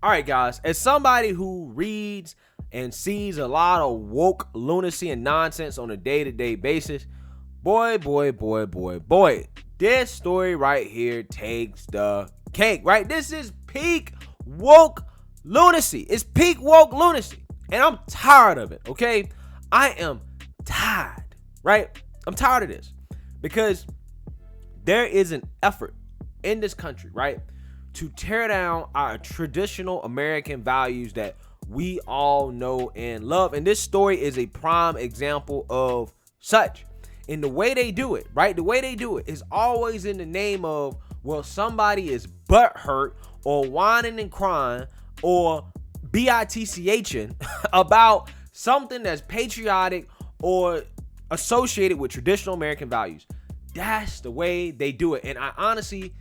All right, guys, as somebody who reads and sees a lot of woke lunacy and nonsense on a day-to-day basis, boy, this story right here takes the cake, right? This is peak woke lunacy. It's peak woke lunacy. And I'm tired of it, okay? I am tired, right? I'm tired of this because there is an effort in this country, right, to tear down our traditional American values that we all know and love. And this story is a prime example of such. And the way they do it, right? The way they do it is always in the name of, well, somebody is butthurt or whining and crying or bitching about something that's patriotic or associated with traditional American values. That's the way they do it. And I honestly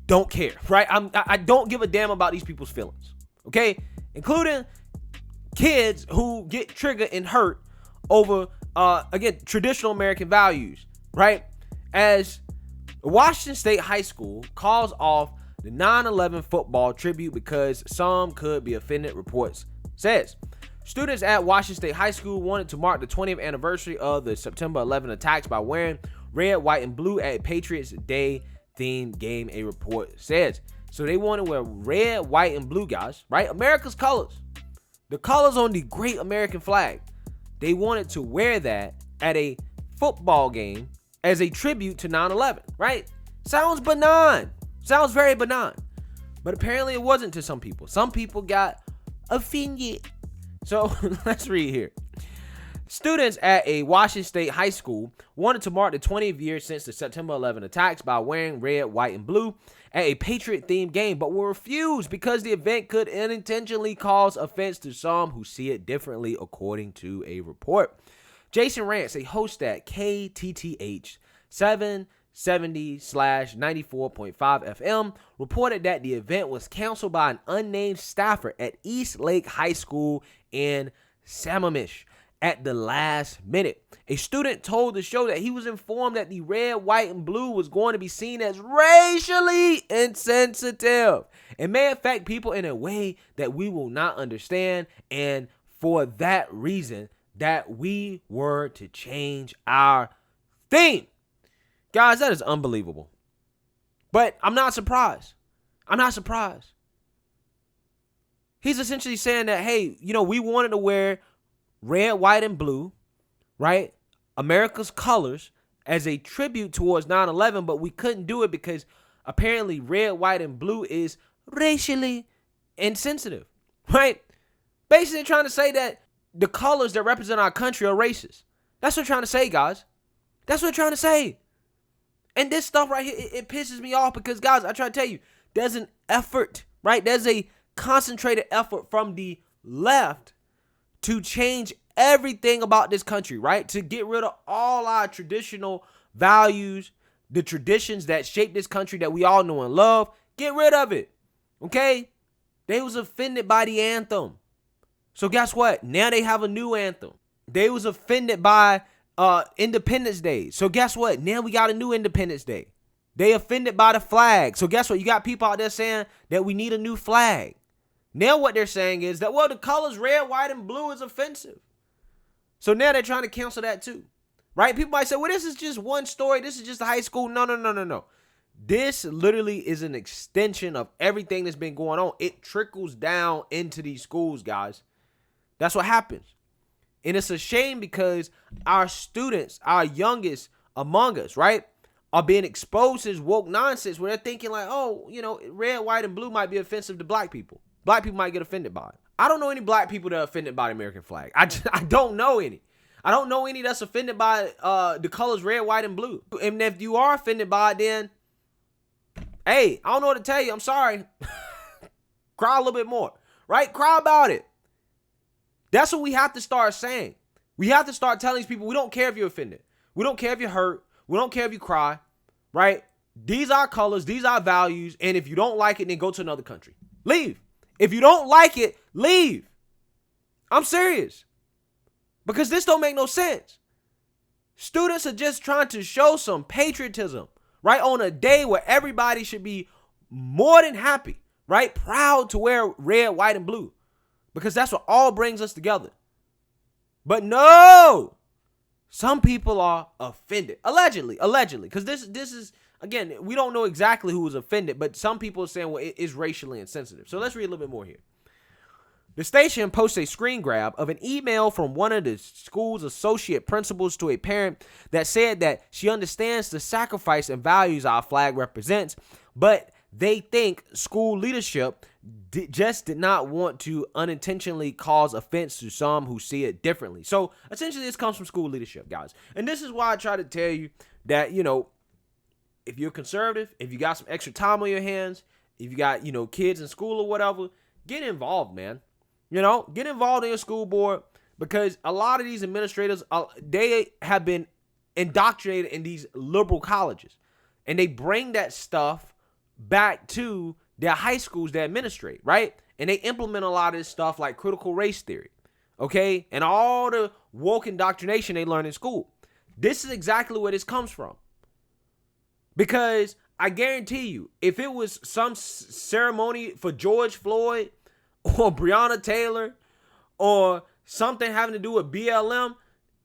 don't care, right? I don't give a damn about these people's feelings, okay? Including kids who get triggered and hurt over, again, traditional American values, right? As Washington State High School calls off the 9/11 football tribute because some could be offended, reports says. Students at Washington State High School wanted to mark the 20th anniversary of the September 11 attacks by wearing red, white, and blue at Patriots Day themed game, a report says. So they want to wear red, white, and blue, guys, right? America's colors. The colors on the great American flag. They wanted to wear that at a football game as a tribute to 9/11, right? Sounds benign. Sounds very benign. But apparently it wasn't to some people. Some people got offended. So let's read here. Students at a Washington State high school wanted to mark the 20th year since the September 11 attacks by wearing red, white, and blue at a Patriot-themed game, but were refused because the event could unintentionally cause offense to some who see it differently, according to a report. Jason Rance, a host at KTTH 770/94.5 FM, reported that the event was canceled by an unnamed staffer at East Lake High School in Sammamish at the last minute. A student told the show that he was informed that the red, white, and blue was going to be seen as racially insensitive and may affect people in a way that we will not understand, and for that reason that we were to change our theme. Guys, that is unbelievable. But I'm not surprised. He's essentially saying that, hey, we wanted to wear red, white, and blue, right? America's colors as a tribute towards 9/11, but we couldn't do it because apparently red, white, and blue is racially insensitive, right? Basically trying to say that the colors that represent our country are racist. That's what they're trying to say, guys. That's what they're trying to say. And this stuff right here, it pisses me off because, guys, I try to tell you, there's an effort, right? There's a concentrated effort from the left to change everything about this country, right? To get rid of all our traditional values, the traditions that shape this country that we all know and love. Get rid of it, okay? They was offended by the anthem. So guess what? Now they have a new anthem. They was offended by Independence Day. So guess what? Now we got a new Independence Day. They offended by the flag. So guess what? You got people out there saying that we need a new flag. Now what they're saying is that, well, the colors red, white, and blue is offensive. So now they're trying to cancel that too, right? People might say, well, this is just one story. This is just a high school. No. This literally is an extension of everything that's been going on. It trickles down into these schools, guys. That's what happens. And it's a shame because our students, our youngest among us, right, are being exposed to this woke nonsense where they're thinking like, oh, red, white, and blue might be offensive to black people. Black people might get offended by it. I don't know any black people that are offended by the American flag. I don't know any. I don't know any that's offended by the colors red, white, and blue. And if you are offended by it, then, hey, I don't know what to tell you. I'm sorry. Cry a little bit more, right? Cry about it. That's what we have to start saying. We have to start telling these people, we don't care if you're offended. We don't care if you're hurt. We don't care if you cry, right? These are colors. These are values. And if you don't like it, then go to another country. Leave. If you don't like it, leave. I'm serious. Because this don't make no sense. Students are just trying to show some patriotism, right? On a day where everybody should be more than happy, right? Proud to wear red, white, and blue because that's what all brings us together. But no, some people are offended, allegedly, because this is, again, we don't know exactly who was offended, but some people are saying, well, it is racially insensitive. So let's read a little bit more here. The station posts a screen grab of an email from one of the school's associate principals to a parent that said that she understands the sacrifice and values our flag represents, but they think school leadership just did not want to unintentionally cause offense to some who see it differently. So essentially this comes from school leadership, guys. And this is why I try to tell you that, if you're conservative, if you got some extra time on your hands, if you got, kids in school or whatever, get involved, man. Get involved in your school board, because a lot of these administrators, they have been indoctrinated in these liberal colleges, and they bring that stuff back to their high schools they administrate, right? And they implement a lot of this stuff like critical race theory, okay? And all the woke indoctrination they learn in school. This is exactly where this comes from. Because I guarantee you, if it was some ceremony for George Floyd or Breonna Taylor or something having to do with BLM,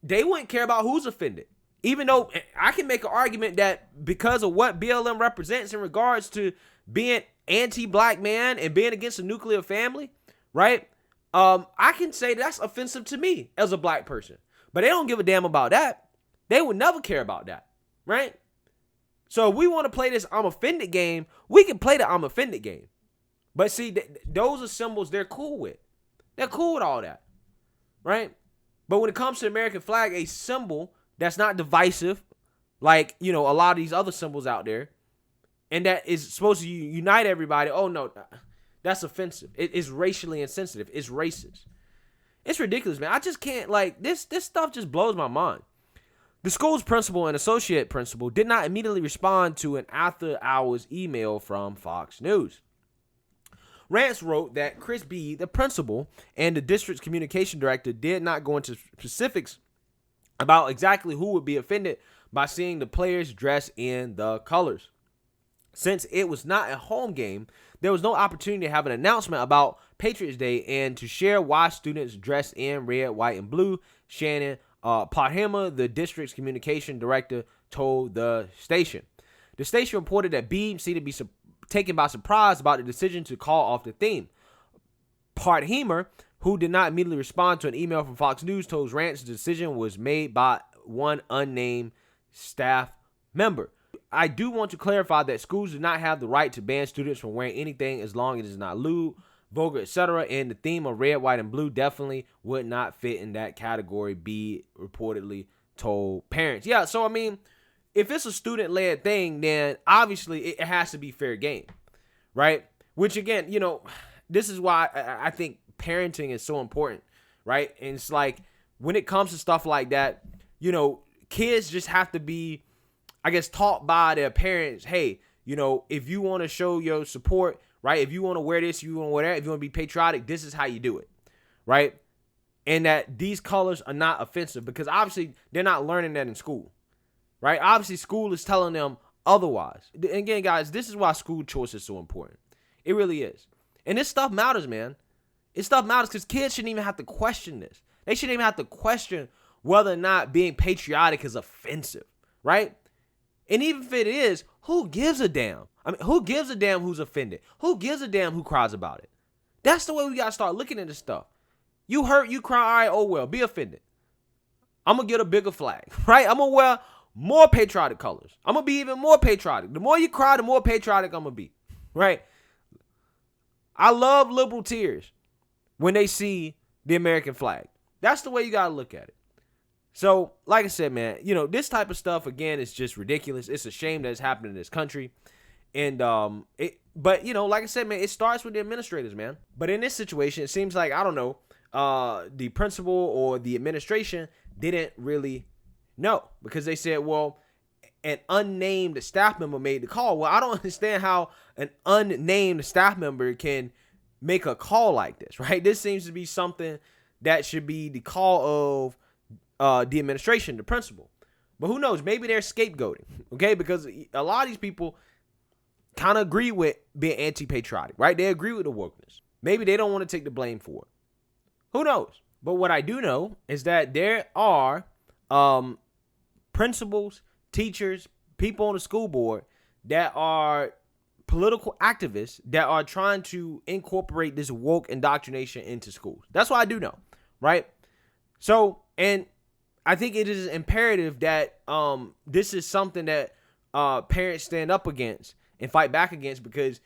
they wouldn't care about who's offended. Even though I can make an argument that because of what BLM represents in regards to being anti-black man and being against a nuclear family, right? I can say that's offensive to me as a black person. But they don't give a damn about that. They would never care about that, right? So if we want to play this I'm offended game, we can play the I'm offended game. But see, those are symbols they're cool with. They're cool with all that, right? But when it comes to the American flag, a symbol that's not divisive, like, a lot of these other symbols out there, and that is supposed to unite everybody, oh no, that's offensive. It's racially insensitive. It's racist. It's ridiculous, man. I just can't, this stuff just blows my mind. The school's principal and associate principal did not immediately respond to an after-hours email from Fox News. Rance wrote that Chris B., the principal, and the district's communication director did not go into specifics about exactly who would be offended by seeing the players dress in the colors. Since it was not a home game, there was no opportunity to have an announcement about Patriots Day and to share why students dressed in red, white, and blue. Shannon Pothema, the district's communication director, told the station. The station reported that Beam seemed to be taken by surprise about the decision to call off the theme. Pothema, who did not immediately respond to an email from Fox News, told Rance the decision was made by one unnamed staff member. I do want to clarify that schools do not have the right to ban students from wearing anything as long as it is not lewd, vulgar, etc. And the theme of red, white, and blue definitely would not fit in that category, B reportedly told parents. Yeah, so I mean, if it's a student-led thing, then obviously it has to be fair game, right? Which again, this is why I think parenting is so important, right? And it's like, when it comes to stuff like that, kids just have to be, I guess, taught by their parents, hey, if you want to show your support, right? If you want to wear this, you want to wear that, if you want to be patriotic, this is how you do it, right? And that these colors are not offensive, because obviously they're not learning that in school, right? Obviously school is telling them otherwise. And again, guys, this is why school choice is so important. It really is. And this stuff matters, man. This stuff matters because kids shouldn't even have to question this. They shouldn't even have to question whether or not being patriotic is offensive, right? And even if it is, who gives a damn? I mean, who gives a damn who's offended? Who gives a damn who cries about it? That's the way we got to start looking at this stuff. You hurt, you cry, all right, oh well, be offended. I'm going to get a bigger flag, right? I'm going to wear more patriotic colors. I'm going to be even more patriotic. The more you cry, the more patriotic I'm going to be, right? I love liberal tears when they see the American flag. That's the way you got to look at it. So, like I said, man, this type of stuff, again, is just ridiculous. It's a shame that it's happening in this country. And, but, like I said, man, it starts with the administrators, man. But in this situation, it seems like, I don't know, the principal or the administration didn't really know, because they said, well, an unnamed staff member made the call. Well, I don't understand how an unnamed staff member can make a call like this, right? This seems to be something that should be the call of the administration, the principal. But who knows? Maybe they're scapegoating, okay? Because a lot of these people, kind of agree with being anti-patriotic, right? They agree with the wokeness. Maybe they don't want to take the blame for it. Who knows? But what I do know is that there are principals, teachers, people on the school board that are political activists that are trying to incorporate this woke indoctrination into schools. That's what I do know, right? So, and I think it is imperative that this is something that parents stand up against and fight back against, because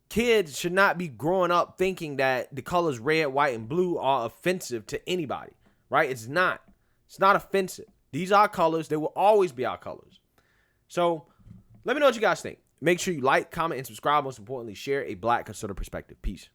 kids should not be growing up thinking that the colors red, white, and blue are offensive to anybody, right? It's not. It's not offensive. These are colors. They will always be our colors. So let me know what you guys think. Make sure you like, comment, and subscribe. Most importantly, share a Black conservative perspective. Peace.